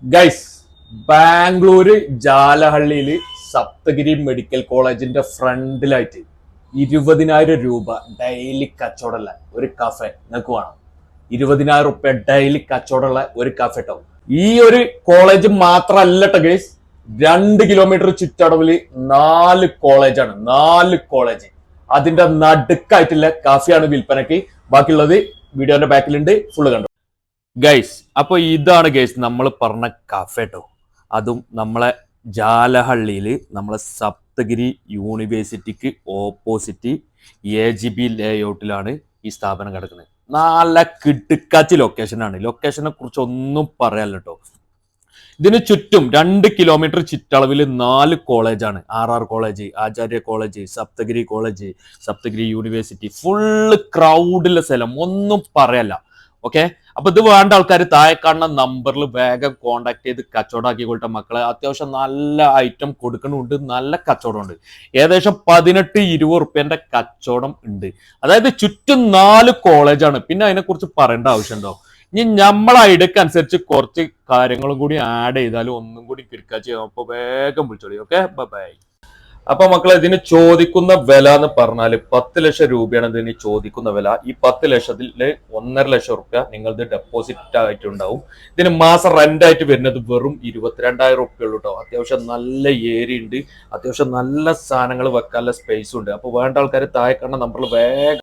Guys, Bangalore ജാലഹള്ളിയില് Saptagiri medical കോളേജിന്റെ ഫ്രണ്ടിലായിട്ട് 20,000 രൂപ daily കച്ചവടമുള്ള ഒരു കഫേ നിങ്ങൾക്ക് വേണം. 20,000 ഡെയിലി കച്ചവടമുള്ള ഒരു കഫേ ട്ടോ. ഈ ഒരു കോളേജ് മാത്രല്ല ട്ടോ ഗൈസ്, 2 കിലോമീറ്റർ ചുറ്റളവില് 4 കോളേജാണ്. 4 കോളേജ് അതിന്റെ നടുക്കായിട്ടുള്ള കാഫിയാണ് വിൽപ്പനക്ക്. ബാക്കിയുള്ളത് വീഡിയോന്റെ ബാക്കിലുണ്ട്, ഫുള്ള് കണ്ടു ഗൈസ്. അപ്പൊ ഇതാണ് ഗൈസ് നമ്മൾ പറഞ്ഞ കഫേ ട്ടോ. അതും നമ്മളെ ജാലഹള്ളിയില് നമ്മളെ സപ്തഗിരി യൂണിവേഴ്സിറ്റിക്ക് ഓപ്പോസിറ്റ് AGB ലേഔട്ടിലാണ് ഈ സ്ഥാപനം കിടക്കുന്നത്. നല്ല കിടുക്കാച്ചി ലൊക്കേഷനാണ്. ലൊക്കേഷനെ കുറിച്ച് ഒന്നും പറയാല്ല കേട്ടോ. ഇതിന് ചുറ്റും 2 കിലോമീറ്റർ ചുറ്റളവിൽ 4 കോളേജാണ്. RR college, Acharya college, Saptagiri college, Saptagiri university. Full ക്രൗഡുള്ള സ്ഥലം, ഒന്നും പറയല്ല. ഓക്കെ, അപ്പൊ ഇത് വേണ്ട ആൾക്കാർ താഴെ കാണുന്ന നമ്പറിൽ വേഗം കോണ്ടാക്ട് ചെയ്ത് കച്ചവടമാക്കി കൊള്ളട്ടെ മക്കളെ. അത്യാവശ്യം നല്ല ഐറ്റം കൊടുക്കുന്നുണ്ട്, നല്ല കച്ചവടമുണ്ട്. ഏകദേശം 18-20 കച്ചവടം ഉണ്ട്. അതായത് ചുറ്റും 4 കോളേജാണ്. പിന്നെ അതിനെക്കുറിച്ച് പറയേണ്ട ആവശ്യമുണ്ടോ? ഇനി നമ്മളെ ഐഡിയക്ക് അനുസരിച്ച് കുറച്ച് കാര്യങ്ങളും കൂടി ആഡ് ചെയ്താലും ഒന്നും കൂടി കിടക്കാച്ച് ചെയ്യാം. അപ്പൊ വേഗം വിളിച്ചോളി. Okay, by. അപ്പൊ മക്കളെ, ഇതിന് ചോദിക്കുന്ന വില എന്ന് പറഞ്ഞാല് 10 ലക്ഷം രൂപയാണ് ഇതിന് ചോദിക്കുന്ന വില. ഈ 10 ലക്ഷത്തില് 1.5 ലക്ഷം റുപ്യ നിങ്ങളത് ഡെപ്പോസിറ്റ് ആയിട്ടുണ്ടാവും. ഇതിന് മാസം റെന്റ് ആയിട്ട് വരുന്നത് വെറും 22,000 റുപ്യ ഉള്ളൂ കേട്ടോ. അത്യാവശ്യം നല്ല ഏരിയ ഉണ്ട്, അത്യാവശ്യം നല്ല സാധനങ്ങൾ വെക്കാനുള്ള സ്പേസ് ഉണ്ട്. അപ്പൊ വേണ്ട ആൾക്കാർ താഴെ കാണുന്ന നമ്പറിൽ വേഗം